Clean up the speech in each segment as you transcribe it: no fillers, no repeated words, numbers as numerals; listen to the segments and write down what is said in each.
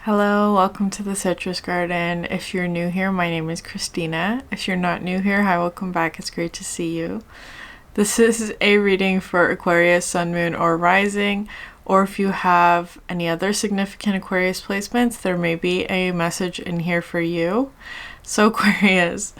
Hello, welcome to the Citrus Garden. If you're new here, my name is Christina. If you're not new here, hi, welcome back. It's great to see you. This is a reading for Aquarius, Sun, Moon, or Rising, or if you have any other significant Aquarius placements, there may be a message in here for you. So Aquarius,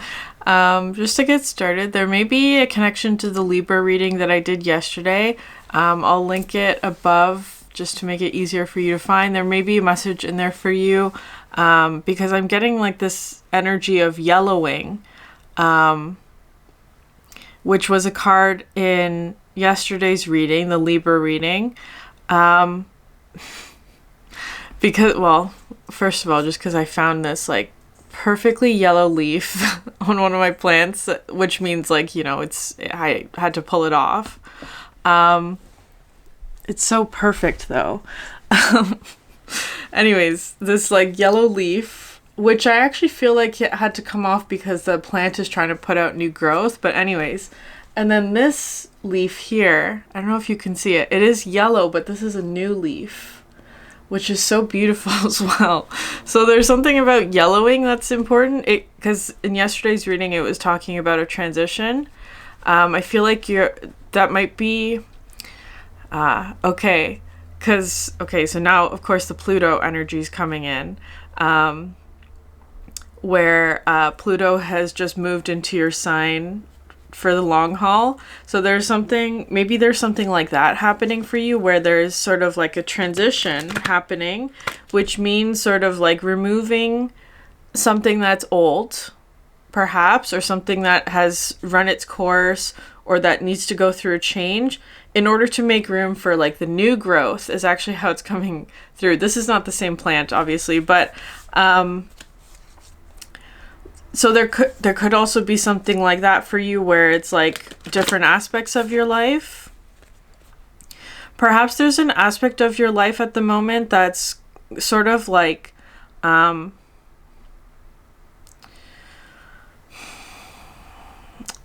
just to get started, there may be a connection to the Libra reading that I did yesterday. I'll link it above just to make it easier for you to find. There may be a message in there for you because I'm getting like this energy of yellowing, which was a card in yesterday's reading, the Libra reading. Because, well, first of all, just because I found this like perfectly yellow leaf on one of my plants, which means like, I had to pull it off. It's so perfect though. Anyways, this like yellow leaf, which I actually feel like it had to come off because the plant is trying to put out new growth. But anyways, and then this leaf here, I don't know if you can see it. It is yellow, but this is a new leaf, which is so beautiful as well. So there's something about yellowing that's important. Because in yesterday's reading, it was talking about a transition. I feel like that might be... okay. So now, of course, the Pluto energy is coming in, where Pluto has just moved into your sign for the long haul. So there's something like that happening for you, where there's sort of like a transition happening, which means sort of like removing something that's old, perhaps, or something that has run its course or that needs to go through a change in order to make room for like the new growth is actually how it's coming through. This is not the same plant, obviously, but so there could also be something like that for you where it's like different aspects of your life. Perhaps there's an aspect of your life at the moment that's sort of like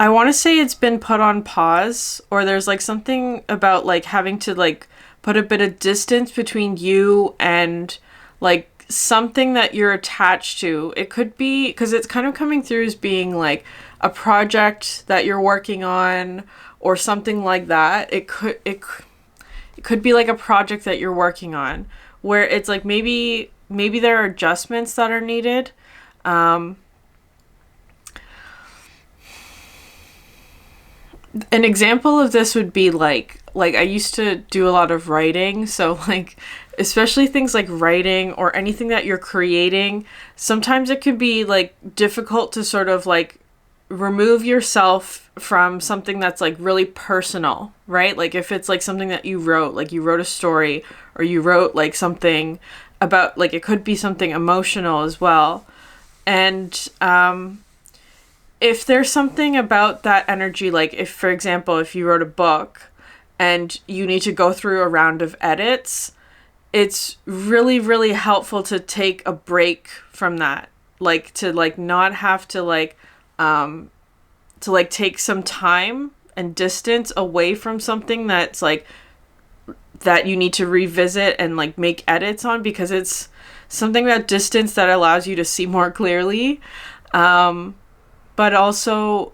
I want to say it's been put on pause, or there's like something about like having to like put a bit of distance between you and like something that you're attached to. It could be because it's kind of coming through as being like a project that you're working on or something like that. It could be like a project that you're working on where it's like maybe there are adjustments that are needed. An example of this would be like I used to do a lot of writing, so like especially things like writing or anything that you're creating, sometimes it can be like difficult to sort of like remove yourself from something that's like really personal, right? Like if it's like something that you wrote, like you wrote a story or you wrote like something about, like it could be something emotional as well. And if there's something about that energy, like if, for example, if you wrote a book and you need to go through a round of edits, it's really, really helpful to take a break from that. Like to like not have to like take some time and distance away from something that's like that you need to revisit and like make edits on, because it's something about distance that allows you to see more clearly. But also,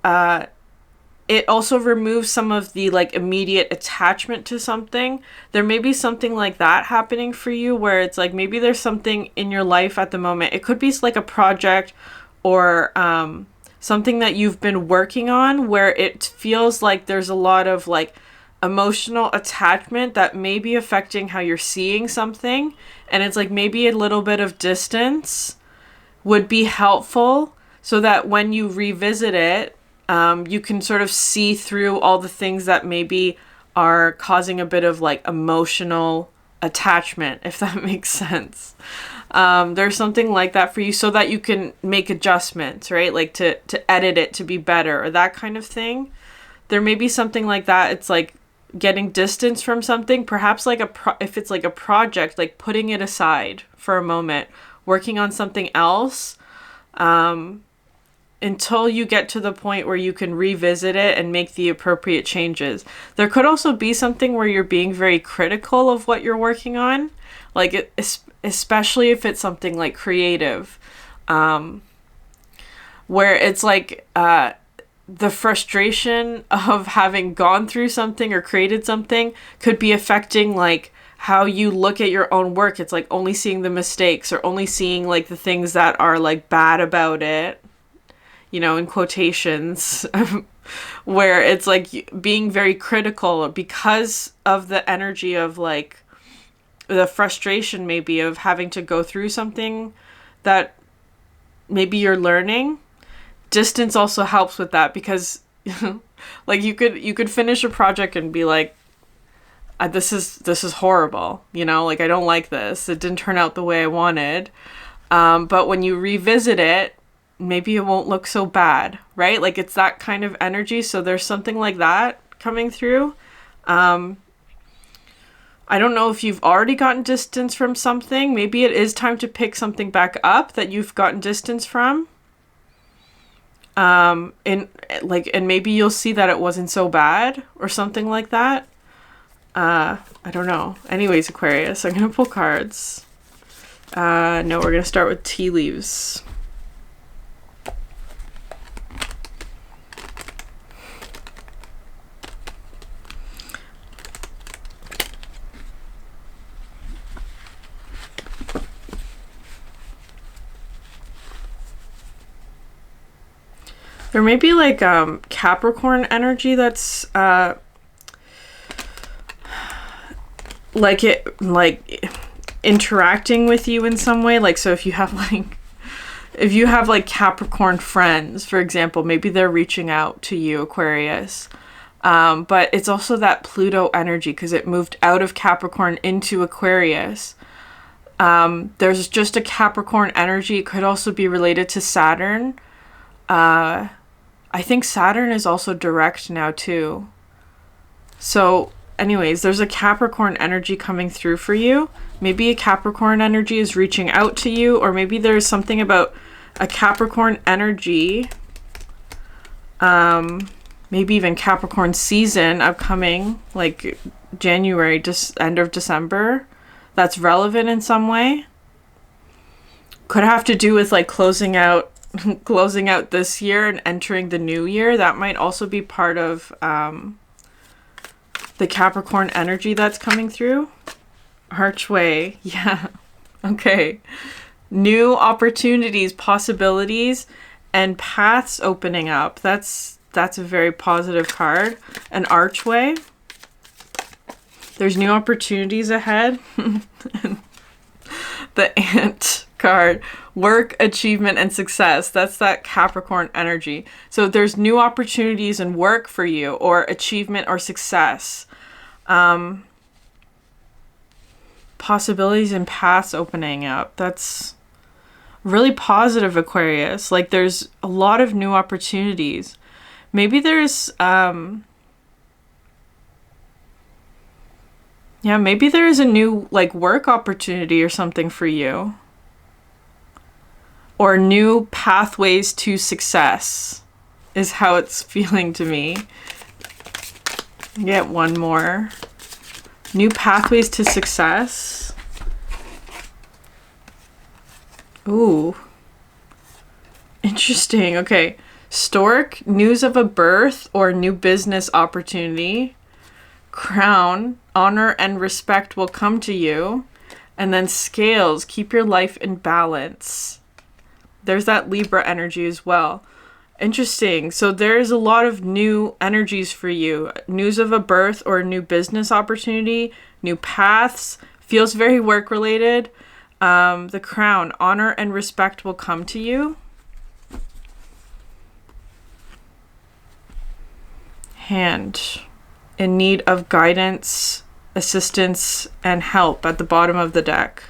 it also removes some of the like immediate attachment to something. There may be something like that happening for you where it's like maybe there's something in your life at the moment. It could be like a project or something that you've been working on where it feels like there's a lot of like emotional attachment that may be affecting how you're seeing something. And it's like maybe a little bit of distance would be helpful, so that when you revisit it, you can sort of see through all the things that maybe are causing a bit of like emotional attachment, if that makes sense. There's something like that for you so that you can make adjustments, right? Like to edit it to be better or that kind of thing. There may be something like that. It's like getting distance from something, perhaps like if it's like a project, like putting it aside for a moment, working on something else, until you get to the point where you can revisit it and make the appropriate changes. There could also be something where you're being very critical of what you're working on. Like especially if it's something like creative, where it's like the frustration of having gone through something or created something could be affecting like how you look at your own work. It's like only seeing the mistakes or only seeing like the things that are like bad about it, you know, in quotations, where it's like being very critical because of the energy of like the frustration maybe of having to go through something that maybe you're learning. Distance also helps with that because like you could finish a project and be like, this is horrible, you know, like I don't like this, it didn't turn out the way I wanted, but when you revisit it, maybe it won't look so bad, right? Like it's that kind of energy. So there's something like that coming through. I don't know if you've already gotten distance from something. Maybe it is time to pick something back up that you've gotten distance from. And maybe you'll see that it wasn't so bad or something like that. I don't know. Anyways, Aquarius, I'm going to pull cards. No, we're going to start with tea leaves. There may be like Capricorn energy that's like interacting with you in some way. Like, so if you have like Capricorn friends, for example, maybe they're reaching out to you, Aquarius. But it's also that Pluto energy because it moved out of Capricorn into Aquarius. There's just a Capricorn energy. It could also be related to Saturn. I think Saturn is also direct now too. So anyways, there's a Capricorn energy coming through for you. Maybe a Capricorn energy is reaching out to you, or maybe there's something about a Capricorn energy, maybe even Capricorn season upcoming, like January, just end of December, that's relevant in some way. Could have to do with like closing out this year and entering the new year. That might also be part of the Capricorn energy that's coming through. Archway, yeah. Okay. New opportunities, possibilities, and paths opening up. That's a very positive card. An archway. There's new opportunities ahead. The ant card. Work, achievement, and success. That's that Capricorn energy. So there's new opportunities in work for you, or achievement or success. Possibilities and paths opening up. That's really positive, Aquarius. Like there's a lot of new opportunities. Maybe there's maybe there is a new like work opportunity or something for you. Or new pathways to success is how it's feeling to me. Get one more. New pathways to success. Ooh. Interesting. Okay. Stork, news of a birth or new business opportunity. Crown, honor and respect will come to you. And then scales, keep your life in balance. There's that Libra energy as well. Interesting. So there's a lot of new energies for you. News of a birth or a new business opportunity, new paths. Feels very work related. The crown, honor and respect will come to you. Hand, in need of guidance, assistance, and help at the bottom of the deck.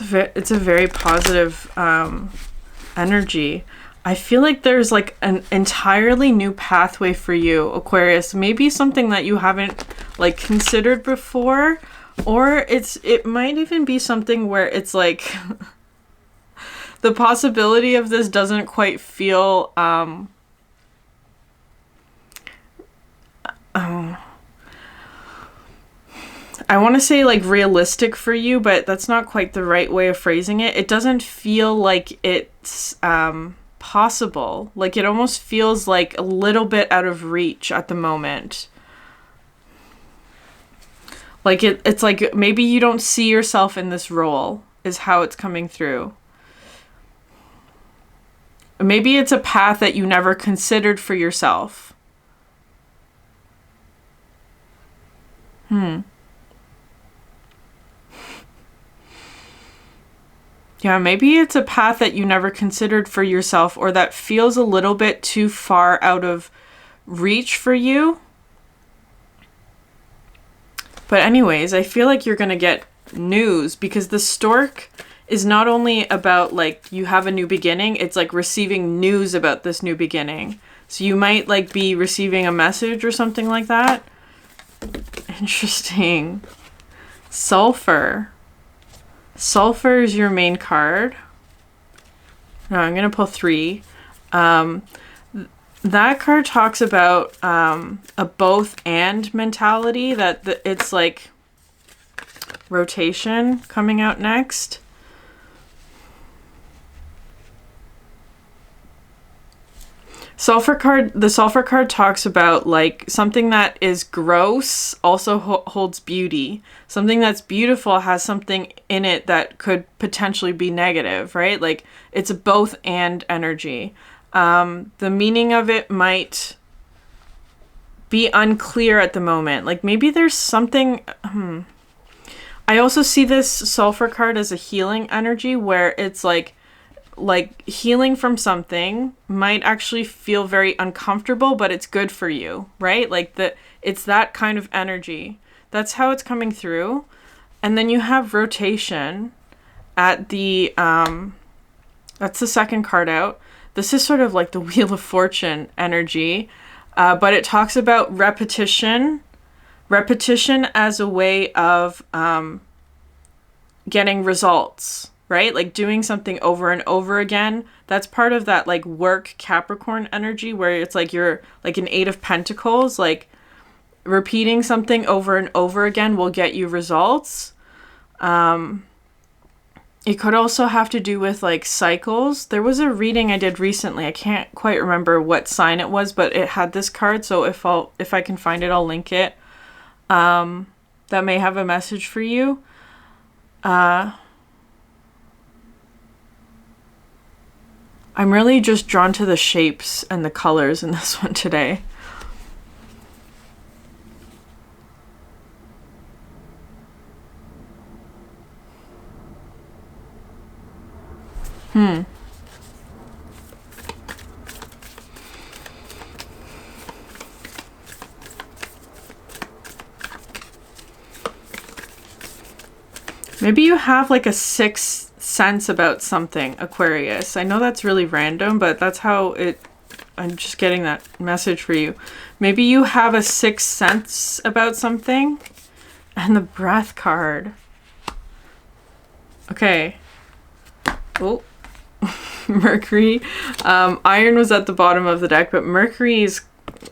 It's a very positive energy. I feel like there's like an entirely new pathway for you, Aquarius. Maybe something that you haven't like considered before, or it might even be something where it's like the possibility of this doesn't quite feel I want to say like realistic for you, but that's not quite the right way of phrasing it. It doesn't feel like it's possible. Like it almost feels like a little bit out of reach at the moment. Like it's like maybe you don't see yourself in this role is how it's coming through. Maybe it's a path that you never considered for yourself. Yeah, maybe it's a path that you never considered for yourself, or that feels a little bit too far out of reach for you. But anyways, I feel like you're going to get news, because the stork is not only about like you have a new beginning, it's like receiving news about this new beginning. So you might like be receiving a message or something like that. Interesting. Sulfur. Sulfur is your main card. No, I'm going to pull 3. That card talks about a both and mentality, that it's like rotation coming out next. The sulfur card talks about like something that is gross also holds beauty. Something that's beautiful has something in it that could potentially be negative, right? Like it's a both and energy. The meaning of it might be unclear at the moment. Like maybe there's something... I also see this sulfur card as a healing energy, where it's like healing from something might actually feel very uncomfortable, but it's good for you, right? Like it's that kind of energy. That's how it's coming through. And then you have rotation at the, that's the second card out. This is sort of like the Wheel of Fortune energy, but it talks about repetition as a way of getting results. Right? Like doing something over and over again. That's part of that like work Capricorn energy, where it's like you're like an 8 of Pentacles, like repeating something over and over again will get you results. It could also have to do with like cycles. There was a reading I did recently. I can't quite remember what sign it was, but it had this card. So if I can find it, I'll link it. That may have a message for you. I'm really just drawn to the shapes and the colors in this one today. Maybe you have like a 6 sense about something, Aquarius. I know that's really random, but that's how I'm just getting that message for you. Maybe you have a 6th sense about something. And the Breath card. Okay. Oh. Mercury. Iron was at the bottom of the deck, but Mercury is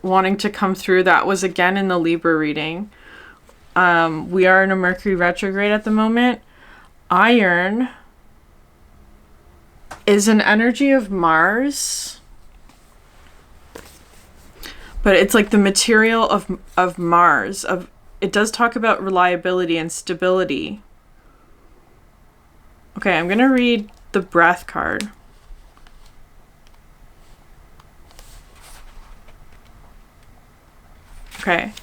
wanting to come through. That was again in the Libra reading. We are in a Mercury retrograde at the moment. Iron is an energy of Mars, but it's like the material of Mars. It does talk about reliability and stability. Okay, I'm gonna read the Breath card. Okay.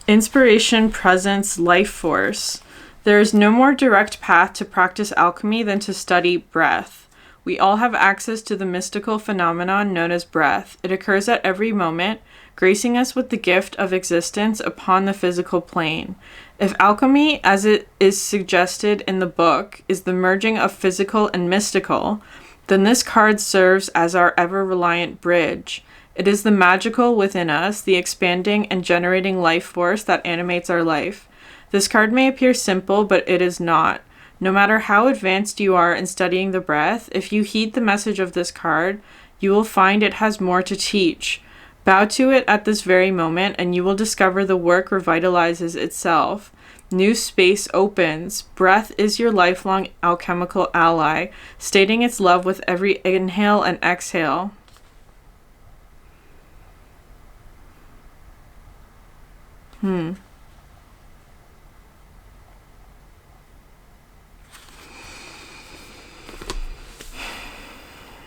Inspiration, presence, life force. There is no more direct path to practice alchemy than to study breath. We all have access to the mystical phenomenon known as breath. It occurs at every moment, gracing us with the gift of existence upon the physical plane. If alchemy, as it is suggested in the book, is the merging of physical and mystical, then this card serves as our ever-reliant bridge. It is the magical within us, the expanding and generating life force that animates our life. This card may appear simple, but it is not. No matter how advanced you are in studying the breath, if you heed the message of this card, you will find it has more to teach. Bow to it at this very moment, and you will discover the work revitalizes itself. New space opens. Breath is your lifelong alchemical ally, stating its love with every inhale and exhale.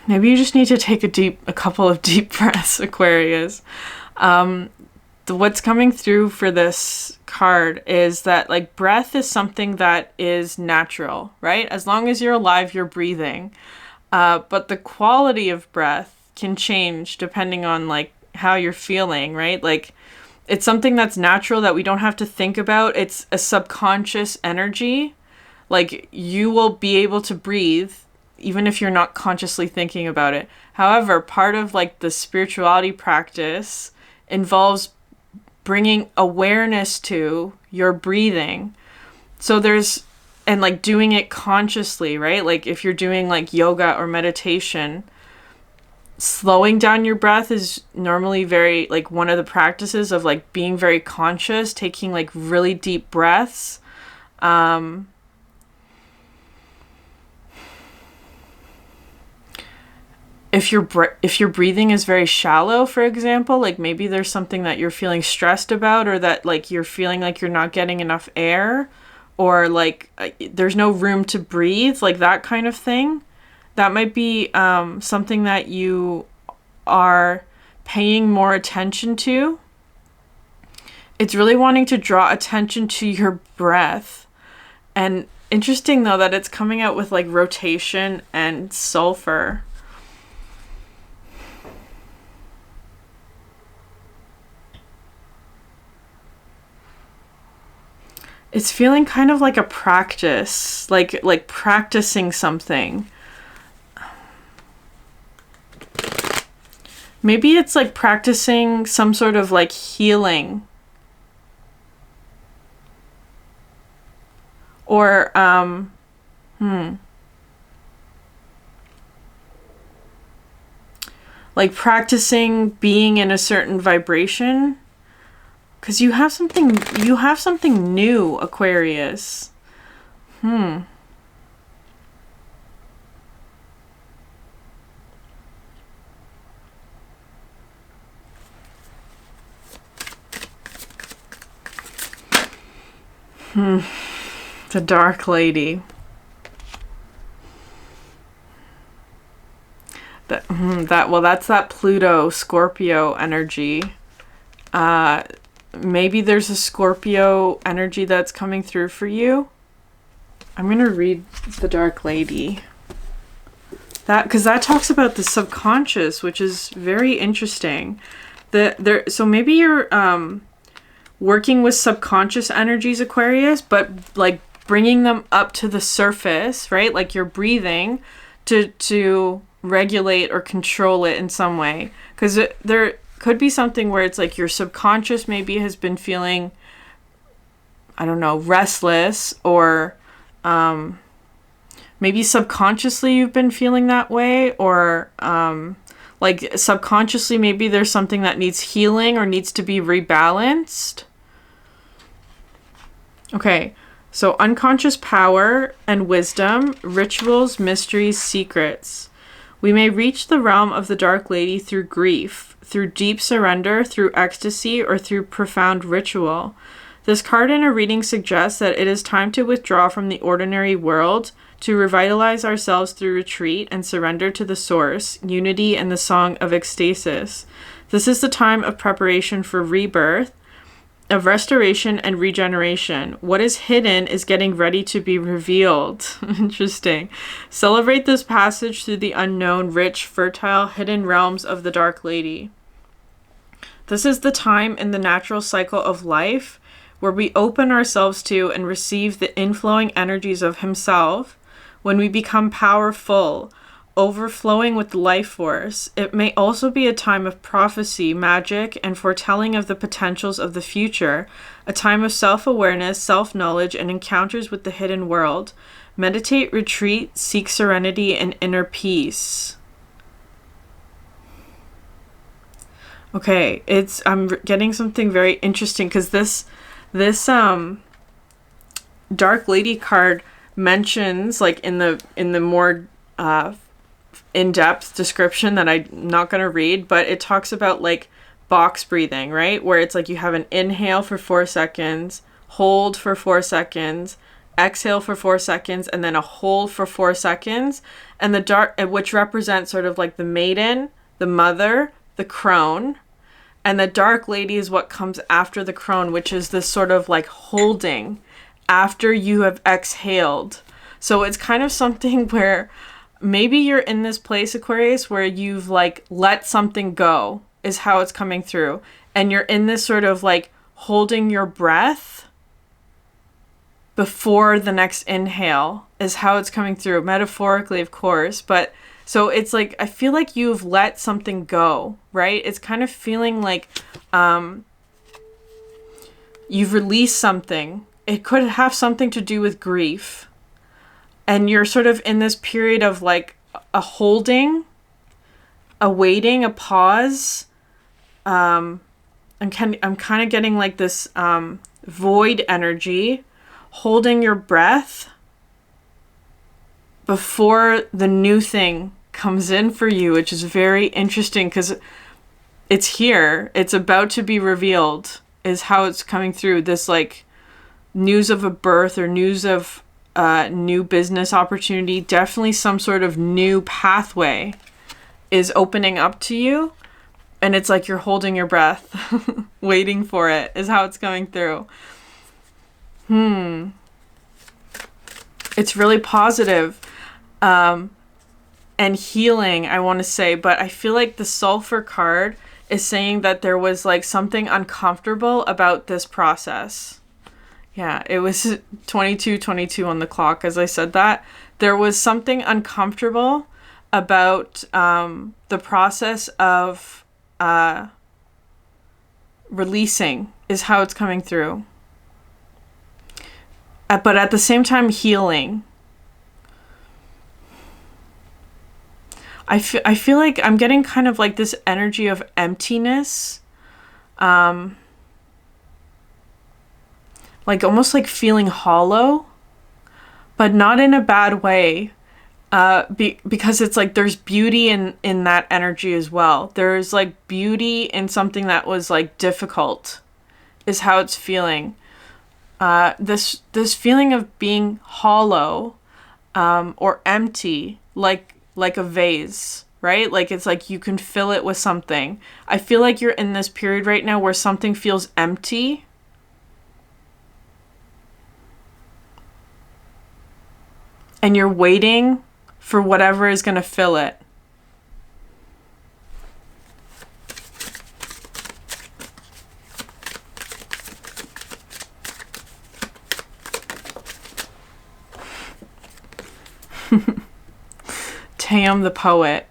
Maybe you just need to take a couple of deep breaths, Aquarius. What's coming through for this card is that like breath is something that is natural, right? As long as you're alive, you're breathing. But the quality of breath can change depending on like how you're feeling, right? Like it's something that's natural that we don't have to think about. It's a subconscious energy. Like you will be able to breathe even if you're not consciously thinking about it. However, part of like the spirituality practice involves bringing awareness to your breathing. So and like doing it consciously, right? Like if you're doing like yoga or meditation, slowing down your breath is normally very like one of the practices of like being very conscious, taking like really deep breaths. If your breathing is very shallow, for example, like maybe there's something that you're feeling stressed about, or that like you're feeling like you're not getting enough air, or like there's no room to breathe, like that kind of thing. That might be something that you are paying more attention to. It's really wanting to draw attention to your breath. And interesting though that it's coming out with like rotation and sulfur. It's feeling kind of like a practice, like practicing something. Maybe it's like practicing some sort of like healing. Or, like practicing being in a certain vibration. Because you have something new, Aquarius. The Dark Lady. That's that Pluto Scorpio energy. Maybe there's a Scorpio energy that's coming through for you. I'm going to read the Dark Lady. Because that talks about the subconscious, which is very interesting. So maybe you're working with subconscious energies, Aquarius, but like bringing them up to the surface, right? Like you're breathing to regulate or control it in some way. Because there could be something where it's like your subconscious maybe has been feeling, I don't know, restless, or maybe subconsciously you've been feeling that way, or like subconsciously maybe there's something that needs healing or needs to be rebalanced. Okay, so unconscious power and wisdom, rituals, mysteries, secrets. We may reach the realm of the Dark Lady through grief, through deep surrender, through ecstasy, or through profound ritual. This card in a reading suggests that it is time to withdraw from the ordinary world, to revitalize ourselves through retreat and surrender to the source, unity, and the song of ecstasis. This is the time of preparation for rebirth, of restoration and regeneration. What is hidden is getting ready to be revealed. Interesting. Celebrate this passage through the unknown, rich, fertile, hidden realms of the Dark Lady. This is the time in the natural cycle of life where we open ourselves to and receive the inflowing energies of Himself. When we become powerful, overflowing with life force, it may also be a time of prophecy, magic, and foretelling of the potentials of the future, a time of self-awareness, self-knowledge, and encounters with the hidden world. Meditate, retreat, seek serenity and inner peace. Okay, I'm getting something very interesting because this Dark Lady card mentions, like, in the more in-depth description that I'm not going to read, but it talks about, like, box breathing, right? Where it's like you have an inhale for 4 seconds, hold for 4 seconds, exhale for 4 seconds, and then a hold for 4 seconds. And the dark, which represents sort of like the maiden, the mother, the crone. And the Dark Lady is what comes after the crone, which is this sort of like holding after you have exhaled. So it's kind of something where maybe you're in this place, Aquarius, where you've like let something go, is how it's coming through. And you're in this sort of like holding your breath before the next inhale, is how it's coming through. Metaphorically, of course, but so it's like, I feel like you've let something go, right? It's kind of feeling like you've released something. It could have something to do with grief. And you're sort of in this period of like a holding, a waiting, a pause. I'm kind of getting like this void energy, holding your breath before the new thing comes in for you, which is very interesting because it's here. It's about to be revealed, is how it's coming through. This like news of a birth or news of new business opportunity, definitely some sort of new pathway is opening up to you. And it's like you're holding your breath, waiting for it, is how it's coming through. It's really positive. And healing, I want to say, but I feel like the Sulfur card is saying that there was like something uncomfortable about this process. Yeah, it was 22:22 on the clock as I said that. There was something uncomfortable about the process of releasing, is how it's coming through. But at the same time, healing. I feel like I'm getting kind of like this energy of emptiness. Like almost like feeling hollow, but not in a bad way. Because it's like there's beauty in that energy as well. There's like beauty in something that was like difficult, is how it's feeling. This feeling of being hollow, or empty, like a vase, right? Like it's like you can fill it with something. I feel like you're in this period right now where something feels empty. And you're waiting for whatever is going to fill it. Tam the poet.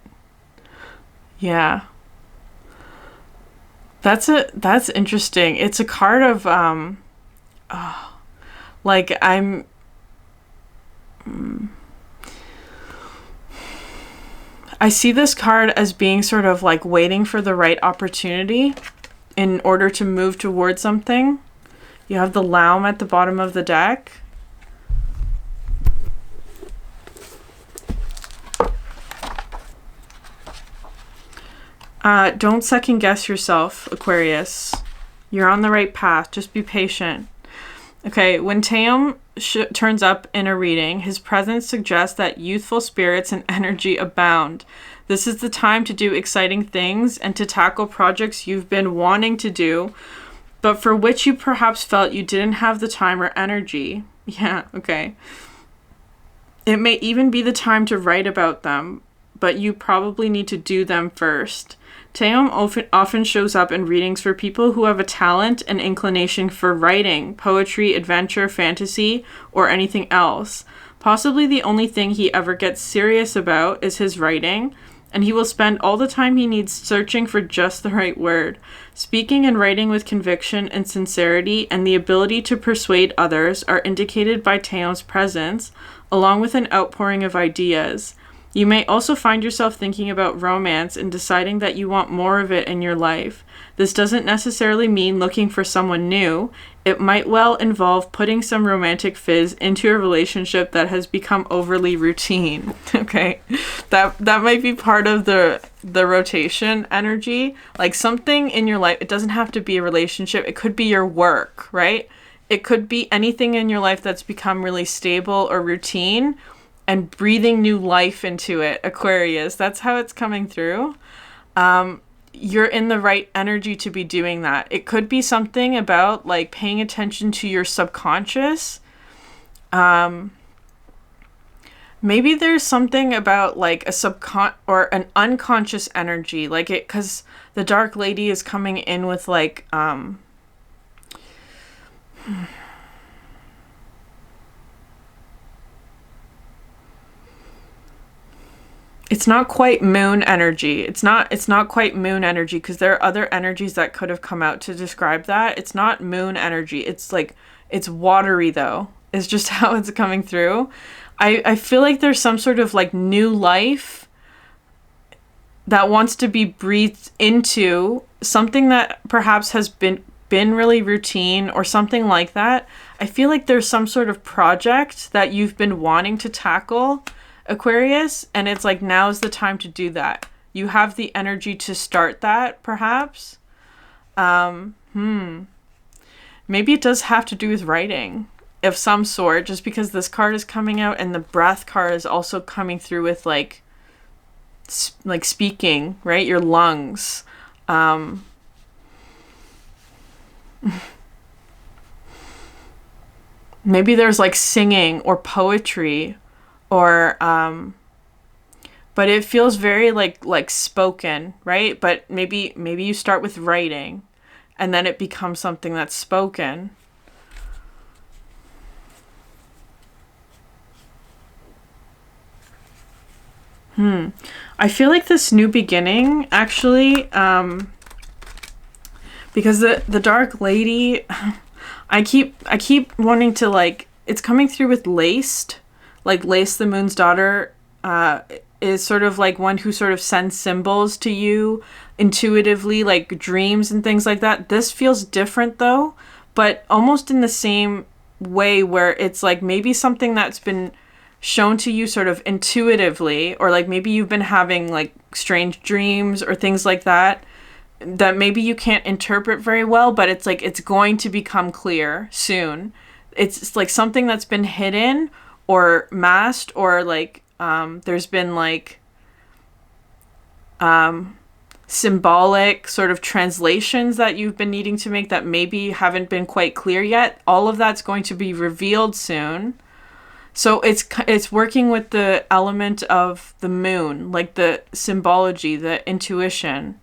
Yeah. That's interesting. It's a card of like I see this card as being sort of like waiting for the right opportunity in order to move towards something. You have the Laum at the bottom of the deck. Don't second guess yourself, Aquarius. You're on the right path. Just be patient. Okay, when Tam turns up in a reading, his presence suggests that youthful spirits and energy abound. This is the time to do exciting things and to tackle projects you've been wanting to do, but for which you perhaps felt you didn't have the time or energy. Yeah, okay. It may even be the time to write about them, but you probably need to do them first. Tam often shows up in readings for people who have a talent and inclination for writing, poetry, adventure, fantasy, or anything else. Possibly the only thing he ever gets serious about is his writing, and he will spend all the time he needs searching for just the right word. Speaking and writing with conviction and sincerity and the ability to persuade others are indicated by Tam's presence, along with an outpouring of ideas. You may also find yourself thinking about romance and deciding that you want more of it in your life. This doesn't necessarily mean looking for someone new. It might well involve putting some romantic fizz into a relationship that has become overly routine. Okay, that might be part of the rotation energy. Like something in your life, it doesn't have to be a relationship. It could be your work, right? It could be anything in your life that's become really stable or routine, and breathing new life into it, Aquarius. That's how it's coming through. You're in the right energy to be doing that. It could be something about like paying attention to your subconscious. Maybe there's something about like a or an unconscious energy, like it, because the Dark Lady is coming in with like it's not quite moon energy. It's not quite moon energy, because there are other energies that could have come out to describe that. It's not moon energy. It's like, it's watery though. It's just how it's coming through. I feel like there's some sort of like new life that wants to be breathed into something that perhaps has been really routine or something like that. I feel like there's some sort of project that you've been wanting to tackle, Aquarius, and it's like now's the time to do that. You have the energy to start that, perhaps. Maybe it does have to do with writing of some sort, just because this card is coming out and the breath card is also coming through with like speaking, right? Your lungs. Maybe there's like singing or poetry, or but it feels very like spoken, right? But maybe you start with writing and then it becomes something that's spoken. I feel like this new beginning, actually, because the Dark Lady, I keep wanting to, like, it's coming through with laced, like Lace the Moon's daughter is sort of like one who sort of sends symbols to you intuitively, like dreams and things like that. This feels different though, but almost in the same way, where it's like maybe something that's been shown to you sort of intuitively, or like maybe you've been having like strange dreams or things like that maybe you can't interpret very well, but it's like it's going to become clear soon. It's like something that's been hidden or masked, or like there's been like symbolic sort of translations that you've been needing to make that maybe haven't been quite clear yet. All of that's going to be revealed soon. So it's working with the element of the moon, like the symbology, the intuition.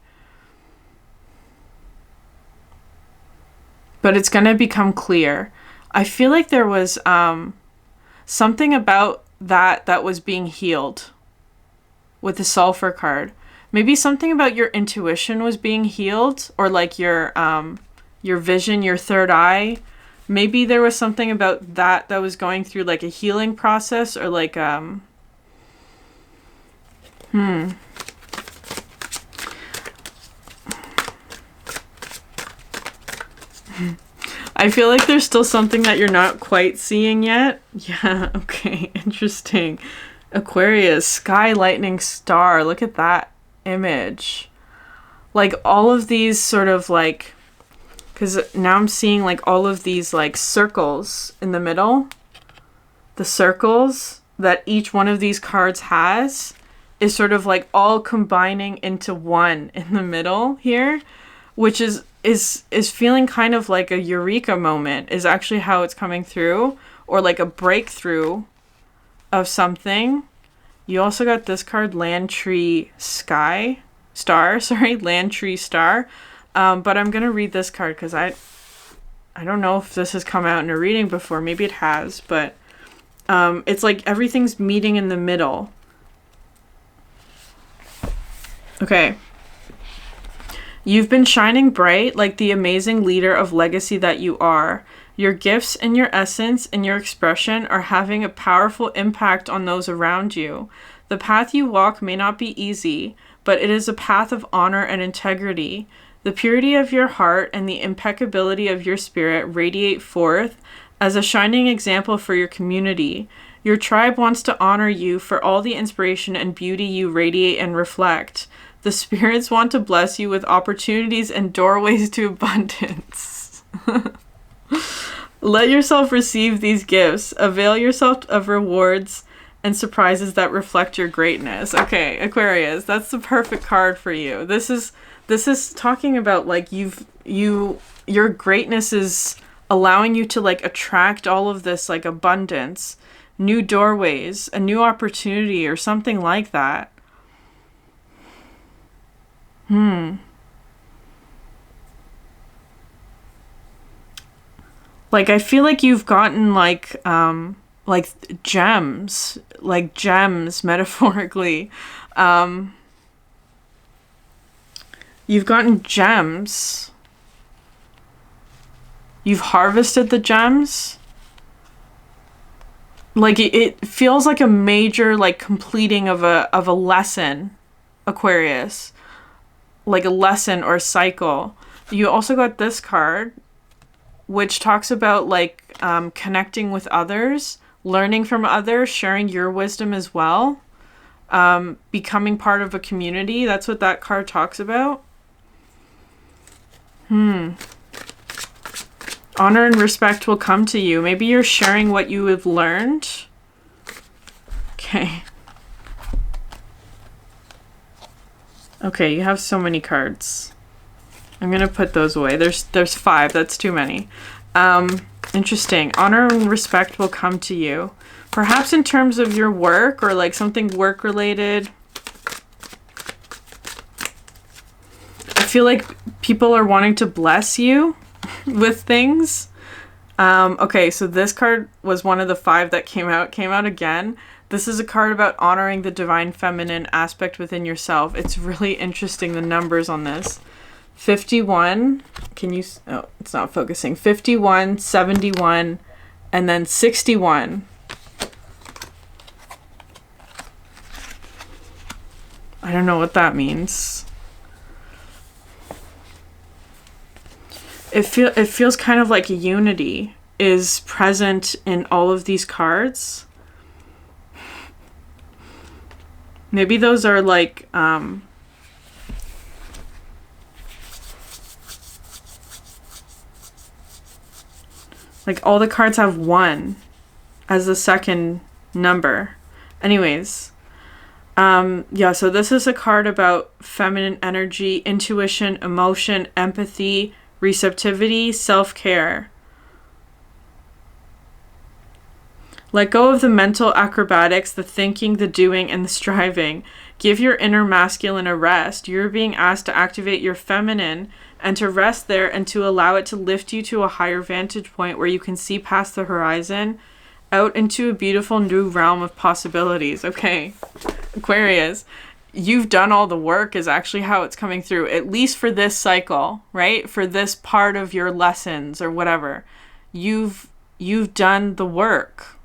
But it's going to become clear. I feel like there was something about that was being healed with the sulfur card. Maybe something about your intuition was being healed, or like your vision, your third eye. Maybe there was something about that was going through like a healing process, or like I feel like there's still something that you're not quite seeing yet. Yeah, okay, interesting. Aquarius, sky, lightning, star. Look at that image. Like all of these sort of like, because now I'm seeing like all of these like circles in the middle. The circles that each one of these cards has is sort of like all combining into one in the middle here, which is feeling kind of like a eureka moment is actually how it's coming through, or like a breakthrough of something. You also got this card, Land Tree Land Tree Star. But I'm going to read this card because I don't know if this has come out in a reading before. Maybe it has, but it's like everything's meeting in the middle. Okay. You've been shining bright like the amazing leader of legacy that you are. Your gifts and your essence and your expression are having a powerful impact on those around you. The path you walk may not be easy, but it is a path of honor and integrity. The purity of your heart and the impeccability of your spirit radiate forth as a shining example for your community. Your tribe wants to honor you for all the inspiration and beauty you radiate and reflect. The spirits want to bless you with opportunities and doorways to abundance. Let yourself receive these gifts. Avail yourself of rewards and surprises that reflect your greatness. Okay, Aquarius, that's the perfect card for you. This is talking about like your greatness is allowing you to like attract all of this like abundance, new doorways, a new opportunity or something like that. Like, I feel like you've gotten, like gems, metaphorically. You've gotten gems. You've harvested the gems. Like, it feels like a major, like, completing of a lesson, Aquarius. Like a lesson or cycle. You also got this card, which talks about like connecting with others, learning from others, sharing your wisdom as well, becoming part of a community. That's what that card talks about. Honor and respect will come to you. Maybe you're sharing what you have learned. Okay. Okay, you have so many cards. I'm gonna put those away. There's 5. That's too many. Interesting. Honor and respect will come to you. Perhaps in terms of your work or like something work related. I feel like people are wanting to bless you with things. Okay, so this card was one of the 5 that came out again. This is a card about honoring the divine feminine aspect within yourself. It's really interesting, the numbers on this. 51, oh, it's not focusing. 51, 71, and then 61. I don't know what that means. It feels kind of like a unity is present in all of these cards. Maybe those are like all the cards have 1 as the second number. Anyways, yeah, so this is a card about feminine energy, intuition, emotion, empathy, receptivity, self-care. Let go of the mental acrobatics, the thinking, the doing, and the striving. Give your inner masculine a rest. You're being asked to activate your feminine and to rest there and to allow it to lift you to a higher vantage point where you can see past the horizon out into a beautiful new realm of possibilities. Okay, Aquarius, you've done all the work is actually how it's coming through, at least for this cycle, right? For this part of your lessons or whatever. You've done the work.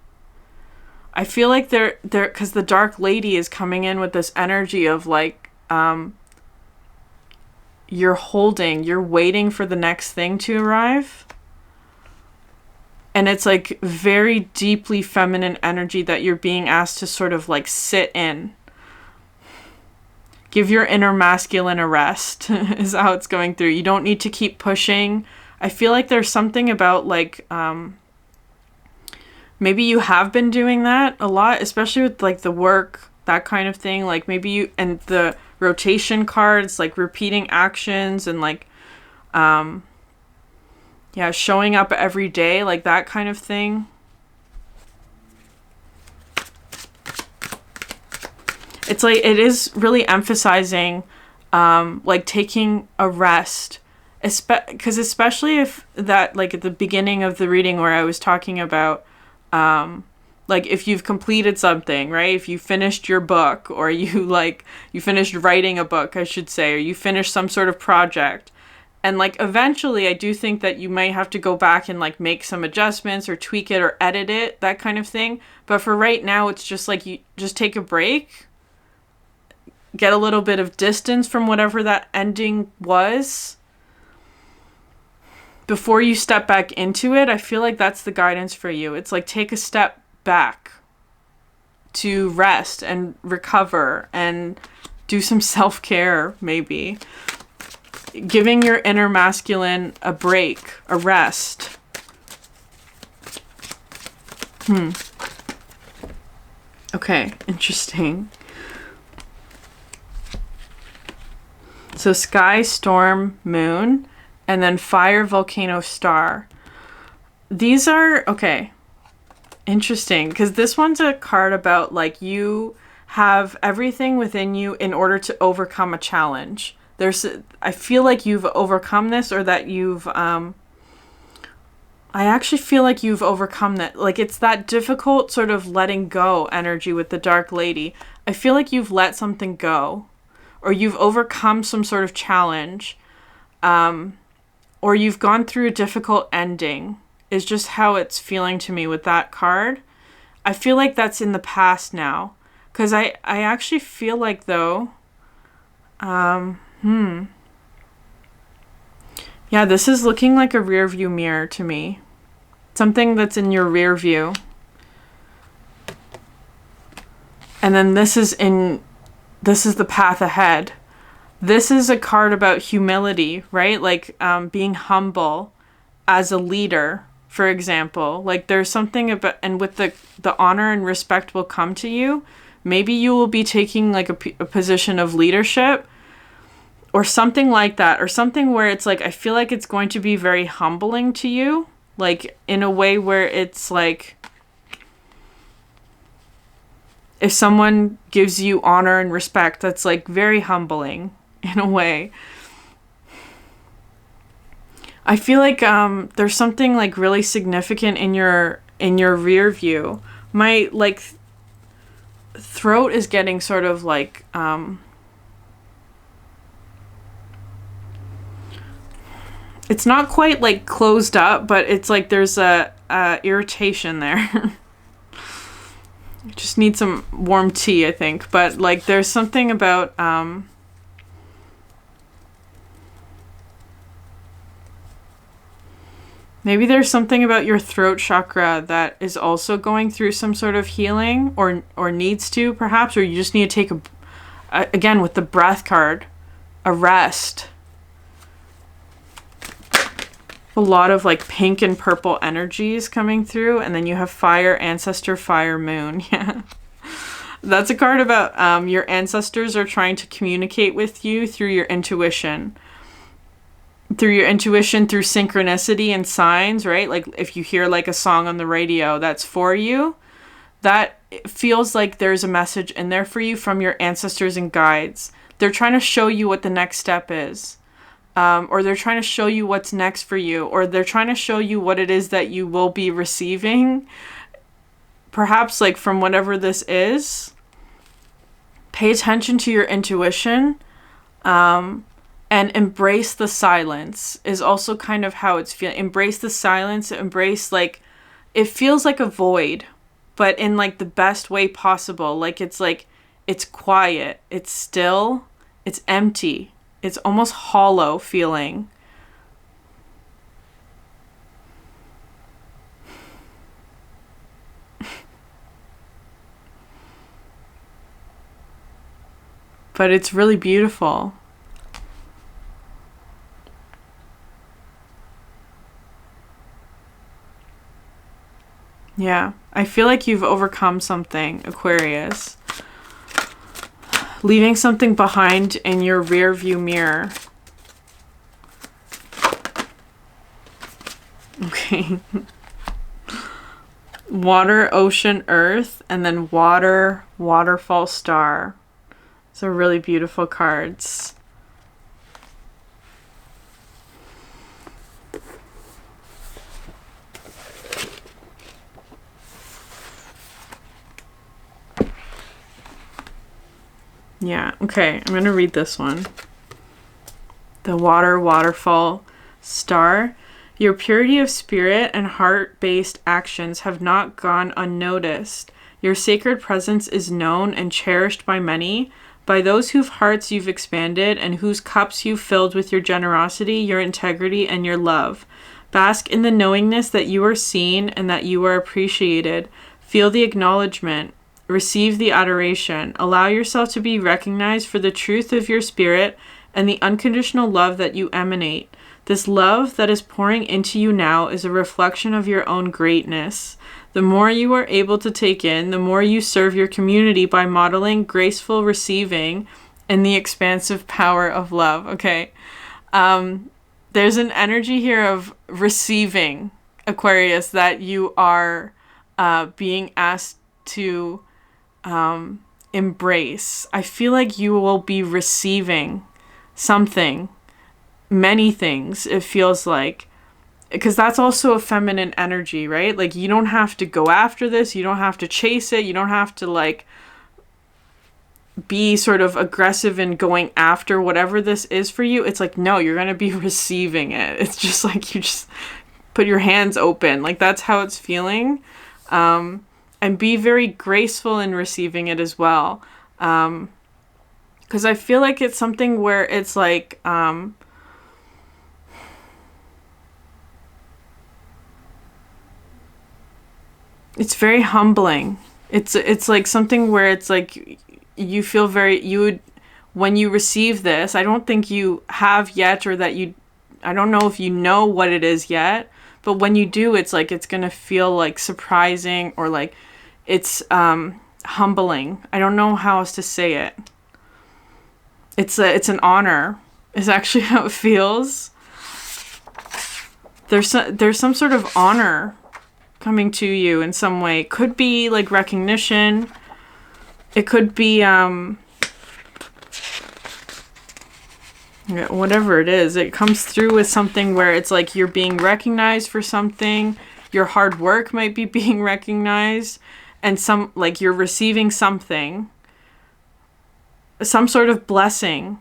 I feel like they're because the Dark Lady is coming in with this energy of like, you're waiting for the next thing to arrive. And it's like very deeply feminine energy that you're being asked to sort of like sit in. Give your inner masculine a rest is how it's going through. You don't need to keep pushing. I feel like there's something about like, maybe you have been doing that a lot, especially with like the work, that kind of thing. Like maybe you, and the rotation cards, like repeating actions and like, yeah, showing up every day, like that kind of thing. It's like, it is really emphasizing, like taking a rest, because especially if that, like at the beginning of the reading where I was talking about, like if you've completed something, right? If you finished your book or you finished writing a book, I should say, or you finished some sort of project, And like eventually I do think that you might have to go back and like make some adjustments or tweak it or edit it, that kind of thing. But for right now, it's just like you just take a break, get a little bit of distance from whatever that ending was before you step back into it. I feel like that's the guidance for you. It's like take a step back to rest and recover and do some self-care, maybe. Giving your inner masculine a break, a rest. Okay, interesting. So sky, storm, moon, and then fire, volcano, star. These are, okay, interesting, because this one's a card about like you have everything within you in order to overcome a challenge. I feel like you've overcome this, or that you've, I actually feel like you've overcome that. Like it's that difficult sort of letting go energy with the Dark Lady. I feel like you've let something go, or you've overcome some sort of challenge, or you've gone through a difficult ending, is just how it's feeling to me with that card. I feel like that's in the past now, because I actually feel like though, yeah, this is looking like a rear view mirror to me. Something that's in your rear view. And then this is the path ahead. This is a card about humility, right? Like being humble as a leader, for example. Like there's something about, and with the honor and respect will come to you. Maybe you will be taking like a position of leadership, or something like that, or something where it's like, I feel like it's going to be very humbling to you, like in a way where it's like, if someone gives you honor and respect, that's like very humbling in a way. I feel like there's something like really significant in your rear view. My like throat is getting sort of like it's not quite like closed up, but it's like there's a irritation there. You just need some warm tea, I think. But like there's something about maybe there's something about your throat chakra that is also going through some sort of healing, or needs to, perhaps, or you just need to take again with the breath card, a rest. A lot of like pink and purple energies coming through, and then you have fire, ancestor, fire, moon. Yeah, that's a card about your ancestors are trying to communicate with you through your intuition. Through synchronicity and signs, right? Like if you hear like a song on the radio that's for you, that feels like there's a message in there for you from your ancestors and guides. They're trying to show you what the next step is. Or they're trying to show you what's next for you, or they're trying to show you what it is that you will be receiving, perhaps like from whatever this is. Pay attention to your intuition, and embrace the silence is also kind of how it's feeling. Embrace the silence, embrace like, it feels like a void, but in like the best way possible. Like it's quiet, it's still, it's empty. It's almost hollow feeling. But it's really beautiful. Yeah, I feel like you've overcome something, Aquarius. Leaving something behind in your rear view mirror. Okay. Water, ocean, earth, and then water, waterfall, star. Those are really beautiful cards. Yeah, okay, I'm going to read this one. the waterfall star. Your purity of spirit and heart-based actions have not gone unnoticed. Your sacred presence is known and cherished by many, by those whose hearts you've expanded and whose cups you've filled with your generosity, your integrity, and your love. Bask in the knowingness that you are seen and that you are appreciated. Feel the acknowledgement. Receive the adoration. Allow yourself to be recognized for the truth of your spirit and the unconditional love that you emanate. This love that is pouring into you now is a reflection of your own greatness. The more you are able to take in, the more you serve your community by modeling graceful receiving and the expansive power of love. Okay. There's an energy here of receiving, Aquarius, that you are being asked to embrace. I feel like you will be receiving something, many things, it feels like, because that's also a feminine energy, right? Like, you don't have to go after this, you don't have to chase it, you don't have to like be sort of aggressive in going after whatever this is for you. It's like, no, you're going to be receiving it. It's just like you just put your hands open. Like, that's how it's feeling. And be very graceful in receiving it as well. Because I feel like it's something where it's like, it's very humbling. It's like something where it's like you feel when you receive this, I don't think you have yet, or that I don't know if you know what it is yet, but when you do, it's like, it's going to feel like surprising, or like it's humbling. I don't know how else to say it. It's an honor is actually how it feels. There's some sort of honor coming to you in some way. It could be like recognition. It could be whatever it is. It comes through with something where it's like you're being recognized for something. Your hard work might be being recognized, and like you're receiving something, some sort of blessing.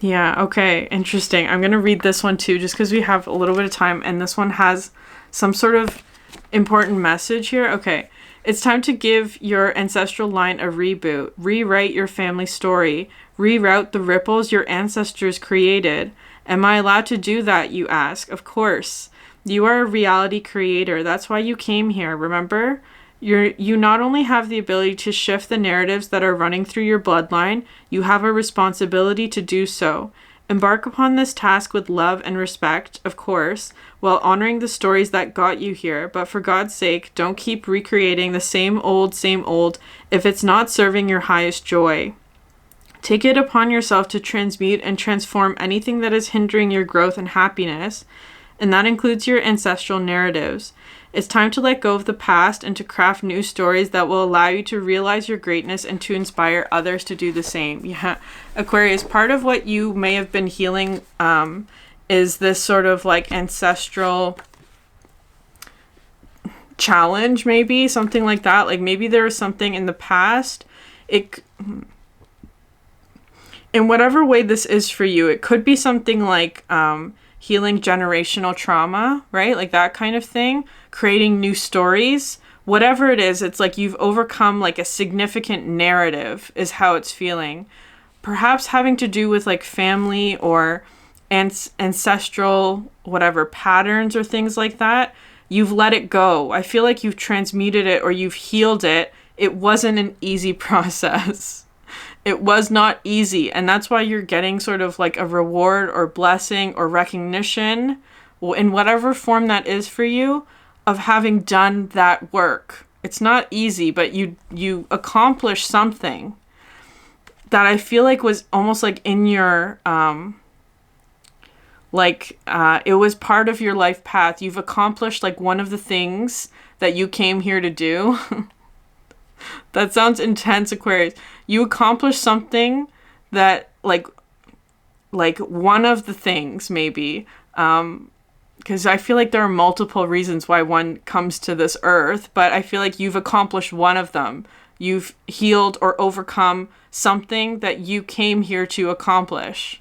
Yeah, okay, interesting. I'm going to read this one too, just because we have a little bit of time, and this one has some sort of important message here. Okay, it's time to give your ancestral line a reboot. Rewrite your family story. Reroute the ripples your ancestors created. Am I allowed to do that, you ask? Of course. You are a reality creator. That's why you came here, remember? You not only have the ability to shift the narratives that are running through your bloodline, you have a responsibility to do so. Embark upon this task with love and respect, of course, while honoring the stories that got you here. But for God's sake, don't keep recreating the same old if it's not serving your highest joy. Take it upon yourself to transmute and transform anything that is hindering your growth and happiness, and that includes your ancestral narratives. It's time to let go of the past and to craft new stories that will allow you to realize your greatness and to inspire others to do the same. Yeah, Aquarius, part of what you may have been healing is this sort of like ancestral challenge, maybe something like that. Like maybe there was something in the past. In whatever way this is for you, it could be something like healing generational trauma, right? Like that kind of thing. Creating new stories, whatever it is, it's like you've overcome like a significant narrative is how it's feeling. Perhaps having to do with like family or ancestral, whatever, patterns or things like that. You've let it go. I feel like you've transmuted it or you've healed it. It wasn't an easy process. It was not easy. And that's why you're getting sort of like a reward or blessing or recognition in whatever form that is for you, of having done that work. It's not easy, but you accomplished something that I feel like was almost like in your, it was part of your life path. You've accomplished like one of the things that you came here to do. That sounds intense, Aquarius. You accomplished something that like one of the things maybe, because I feel like there are multiple reasons why one comes to this earth, but I feel like you've accomplished one of them. you've healed or overcome something that you came here to accomplish.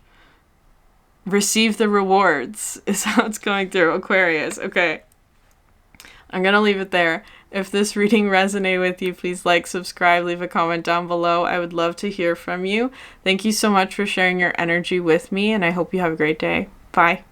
Receive the rewards is how it's going through Aquarius. Okay. I'm going to leave it there. If this reading resonated with you, please like, subscribe, leave a comment down below. I would love to hear from you. Thank you so much for sharing your energy with me, and I hope you have a great day. Bye.